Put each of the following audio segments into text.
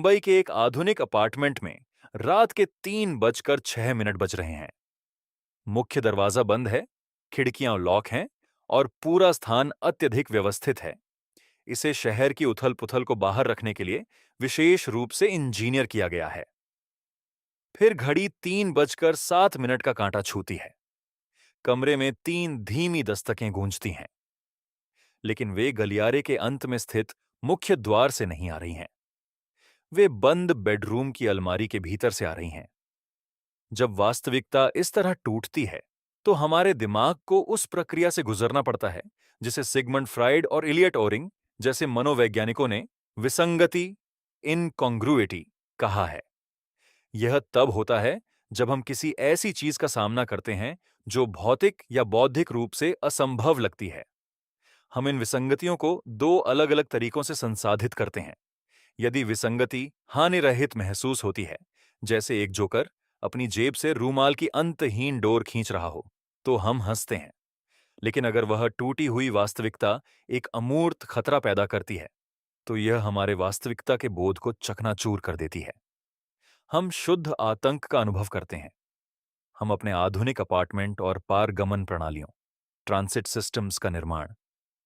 मुंबई के एक आधुनिक अपार्टमेंट में रात के 3:06 बज रहे हैं। मुख्य दरवाजा बंद है, खिड़कियां लॉक हैं और पूरा स्थान अत्यधिक व्यवस्थित है। इसे शहर की उथल-पुथल को बाहर रखने के लिए विशेष रूप से इंजीनियर किया गया है। फिर घड़ी 3:07 का कांटा छूती है। कमरे में 3 धीमी दस्तकें गूंजती हैं, लेकिन वे गलियारे के अंत में स्थित मुख्य द्वार से नहीं आ रही हैं। वे बंद बेडरूम की अलमारी के भीतर से आ रही हैं। जब वास्तविकता इस तरह टूटती है, तो हमारे दिमाग को उस प्रक्रिया से गुजरना पड़ता है जिसे सिगमंड फ्राइड और इलियट ओरिंग जैसे मनोवैज्ञानिकों ने विसंगति, इनकॉन्ग्रुइटी कहा है। यह तब होता है जब हम किसी ऐसी चीज का सामना करते हैं जो भौतिक या बौद्धिक रूप से असंभव लगती है। हम इन विसंगतियों को दो अलग अलग तरीकों से संसाधित करते हैं। यदि विसंगति हानिरहित महसूस होती है, जैसे एक जोकर अपनी जेब से रूमाल की अंतहीन डोर खींच रहा हो, तो हम हंसते हैं। लेकिन अगर वह टूटी हुई वास्तविकता एक अमूर्त खतरा पैदा करती है, तो यह हमारे वास्तविकता के बोध को चकनाचूर कर देती है। हम शुद्ध आतंक का अनुभव करते हैं। हम अपने आधुनिक अपार्टमेंट और पारगमन प्रणालियों, ट्रांसिट सिस्टम्स का निर्माण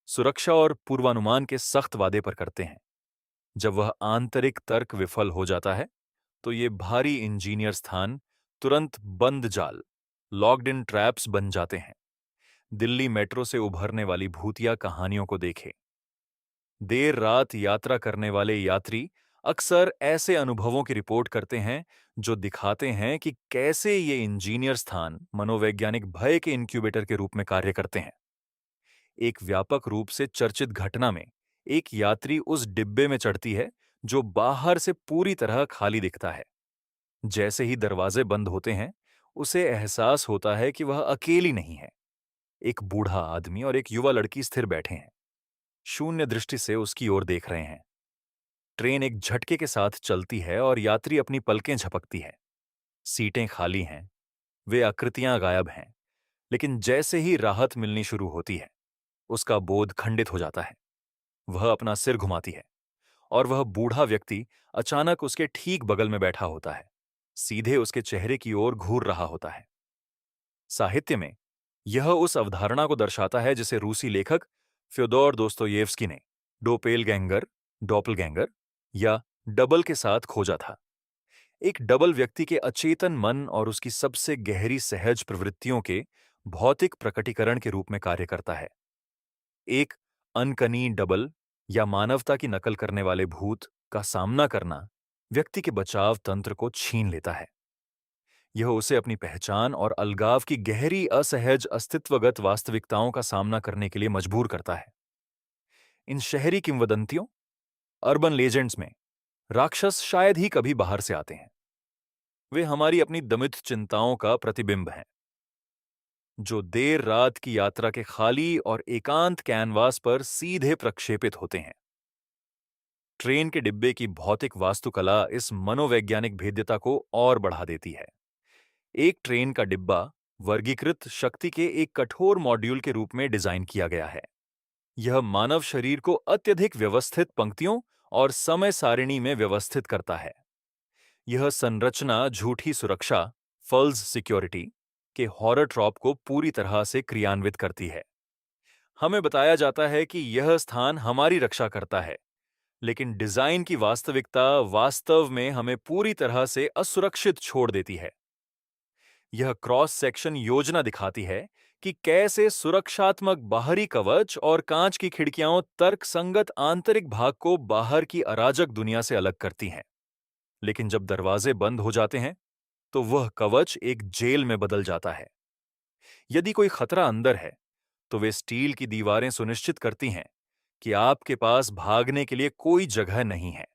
सुरक्षा और पूर्वानुमान के सख्त वादे पर करते हैं। जब वह आंतरिक तर्क विफल हो जाता है, तो ये भारी इंजीनियर स्थान तुरंत बंद जाल, लॉक्ड इन ट्रैप्स बन जाते हैं। दिल्ली मेट्रो से उभरने वाली भूतिया कहानियों को देखें। देर रात यात्रा करने वाले यात्री अक्सर ऐसे अनुभवों की रिपोर्ट करते हैं जो दिखाते हैं कि कैसे ये इंजीनियर स्थान मनोवैज्ञानिक भय के इंक्यूबेटर के रूप में कार्य करते हैं। एक व्यापक रूप से चर्चित घटना में एक यात्री उस डिब्बे में चढ़ती है जो बाहर से पूरी तरह खाली दिखता है। जैसे ही दरवाजे बंद होते हैं, उसे एहसास होता है कि वह अकेली नहीं है। एक बूढ़ा आदमी और एक युवा लड़की स्थिर बैठे हैं, शून्य दृष्टि से उसकी ओर देख रहे हैं। ट्रेन एक झटके के साथ चलती है और यात्री अपनी पलकें झपकती है। सीटें खाली हैं, वे आकृतियां गायब हैं, लेकिन जैसे ही राहत मिलनी शुरू होती है, उसका बोध खंडित हो जाता है। वह अपना सिर घुमाती है और वह बूढ़ा व्यक्ति अचानक उसके ठीक बगल में बैठा होता है, सीधे उसके चेहरे की ओर घूर रहा होता है। साहित्य में यह उस अवधारणा को दर्शाता है जिसे रूसी लेखक फ्योदोर दोस्तोयेव्स्की ने डोपेलगैंगर, डॉपलगैंगर या डबल के साथ खोजा था। एक डबल व्यक्ति के अचेतन मन और उसकी सबसे गहरी सहज प्रवृत्तियों के भौतिक प्रकटीकरण के रूप में कार्य करता है। एक अनकनी डबल या मानवता की नकल करने वाले भूत का सामना करना व्यक्ति के बचाव तंत्र को छीन लेता है। यह उसे अपनी पहचान और अलगाव की गहरी असहज अस्तित्वगत वास्तविकताओं का सामना करने के लिए मजबूर करता है। इन शहरी किंवदंतियों, अर्बन लेजेंड्स में राक्षस शायद ही कभी बाहर से आते हैं। वे हमारी अपनी दमित चिंताओं का प्रतिबिंब हैं, जो देर रात की यात्रा के खाली और एकांत कैनवास पर सीधे प्रक्षेपित होते हैं। ट्रेन के डिब्बे की भौतिक वास्तुकला इस मनोवैज्ञानिक भेद्यता को और बढ़ा देती है। एक ट्रेन का डिब्बा वर्गीकृत शक्ति के एक कठोर मॉड्यूल के रूप में डिजाइन किया गया है। यह मानव शरीर को अत्यधिक व्यवस्थित पंक्तियों और समय सारिणी में व्यवस्थित करता है। यह संरचना झूठी सुरक्षा, फॉल्स सिक्योरिटी के हॉरर ट्रॉप को पूरी तरह से क्रियान्वित करती है। हमें बताया जाता है कि यह स्थान हमारी रक्षा करता है, लेकिन डिजाइन की वास्तविकता वास्तव में हमें पूरी तरह से असुरक्षित छोड़ देती है। यह क्रॉस सेक्शन योजना दिखाती है कि कैसे सुरक्षात्मक बाहरी कवच और कांच की खिड़कियां तर्कसंगत आंतरिक भाग को बाहर की अराजक दुनिया से अलग करती हैं। लेकिन जब दरवाजे बंद हो जाते हैं, तो वह कवच एक जेल में बदल जाता है। यदि कोई खतरा अंदर है, तो वे स्टील की दीवारें सुनिश्चित करती हैं कि आपके पास भागने के लिए कोई जगह नहीं है।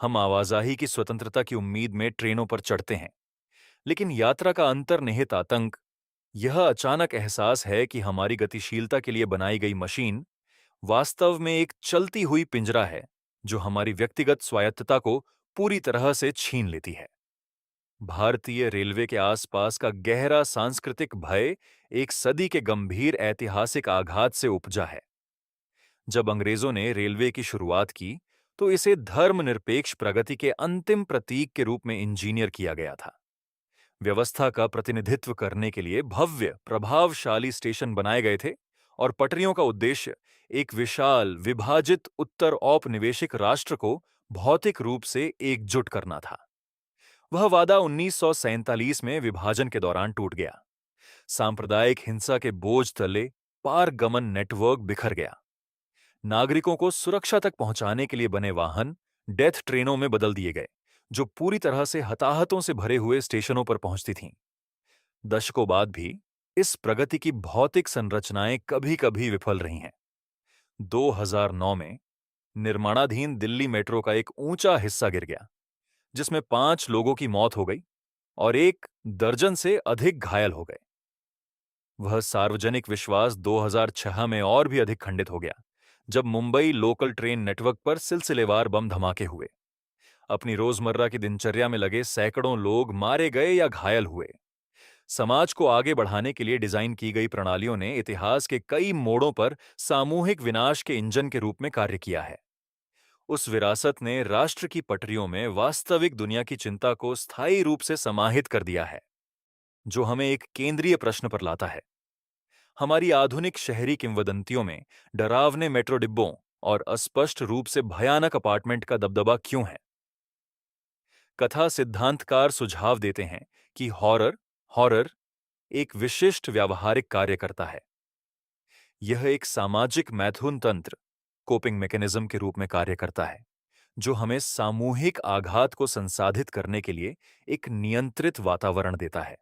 हम आवाजाही की स्वतंत्रता की उम्मीद में ट्रेनों पर चढ़ते हैं, लेकिन यात्रा का अंतर्निहित आतंक यह अचानक एहसास है कि हमारी गतिशीलता के लिए बनाई गई मशीन वास्तव में एक चलती हुई पिंजरा है जो हमारी व्यक्तिगत स्वायत्तता को पूरी तरह से छीन लेती है। भारतीय रेलवे के आसपास का गहरा सांस्कृतिक भय एक सदी के गंभीर ऐतिहासिक आघात से उपजा है। जब अंग्रेजों ने रेलवे की शुरुआत की, तो इसे धर्मनिरपेक्ष प्रगति के अंतिम प्रतीक के रूप में इंजीनियर किया गया था। व्यवस्था का प्रतिनिधित्व करने के लिए भव्य, प्रभावशाली स्टेशन बनाए गए थे और पटरियों का उद्देश्य एक विशाल, विभाजित उत्तर औपनिवेशिक राष्ट्र को भौतिक रूप से एकजुट करना था। वह वादा 1947 में विभाजन के दौरान टूट गया। सांप्रदायिक हिंसा के बोझ तले पारगमन नेटवर्क बिखर गया। नागरिकों को सुरक्षा तक पहुंचाने के लिए बने वाहन डेथ ट्रेनों में बदल दिए गए, जो पूरी तरह से हताहतों से भरे हुए स्टेशनों पर पहुंचती थीं। दशकों बाद भी इस प्रगति की भौतिक संरचनाएं कभी-कभी विफल रही हैं। 2009 में निर्माणाधीन दिल्ली मेट्रो का एक ऊंचा हिस्सा गिर गया, जिसमें 5 लोगों की मौत हो गई और 1 दर्जन से अधिक घायल हो गए। वह सार्वजनिक विश्वास 2006 में और भी अधिक खंडित हो गया, जब मुंबई लोकल ट्रेन नेटवर्क पर सिलसिलेवार बम धमाके हुए। अपनी रोजमर्रा की दिनचर्या में लगे सैकड़ों लोग मारे गए या घायल हुए। समाज को आगे बढ़ाने के लिए डिजाइन की गई प्रणालियों ने इतिहास के कई मोड़ों पर सामूहिक विनाश के इंजन के रूप में कार्य किया है। उस विरासत ने राष्ट्र की पटरियों में वास्तविक दुनिया की चिंता को स्थायी रूप से समाहित कर दिया है, जो हमें एक केंद्रीय प्रश्न पर लाता है। हमारी आधुनिक शहरी किंवदंतियों में डरावने मेट्रो डिब्बों और अस्पष्ट रूप से भयानक अपार्टमेंट का दबदबा क्यों है? कथा सिद्धांतकार सुझाव देते हैं कि हॉरर हॉरर एक विशिष्ट व्यावहारिक कार्य करता है। यह एक सामाजिक मैथुन तंत्र, कोपिंग मैकेनिज्म के रूप में कार्य करता है, जो हमें सामूहिक आघात को संसाधित करने के लिए एक नियंत्रित वातावरण देता है।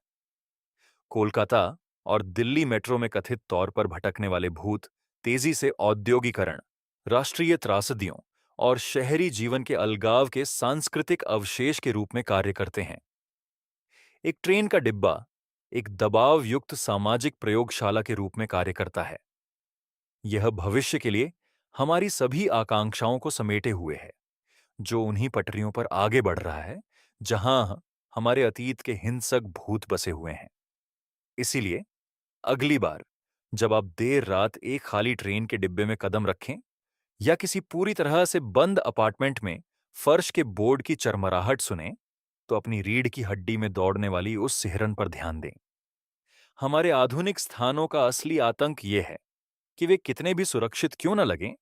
कोलकाता और दिल्ली मेट्रो में कथित तौर पर भटकने वाले भूत तेजी से औद्योगीकरण, राष्ट्रीय त्रासदियों और शहरी जीवन के अलगाव के सांस्कृतिक अवशेष के रूप में कार्य करते हैं। एक ट्रेन का डिब्बा एक दबाव युक्त सामाजिक प्रयोगशाला के रूप में कार्य करता है। यह भविष्य के लिए हमारी सभी आकांक्षाओं को समेटे हुए है, जो उन्हीं पटरियों पर आगे बढ़ रहा है जहां हमारे अतीत के हिंसक भूत बसे हुए हैं। इसीलिए अगली बार जब आप देर रात एक खाली ट्रेन के डिब्बे में कदम रखें या किसी पूरी तरह से बंद अपार्टमेंट में फर्श के बोर्ड की चरमराहट सुनें, तो अपनी रीढ़ की हड्डी में दौड़ने वाली उस सिहरन पर ध्यान दें। हमारे आधुनिक स्थानों का असली आतंक ये है कि वे कितने भी सुरक्षित क्यों न लगें,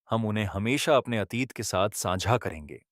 हम उन्हें हमेशा अपने अतीत के साथ साझा करेंगे।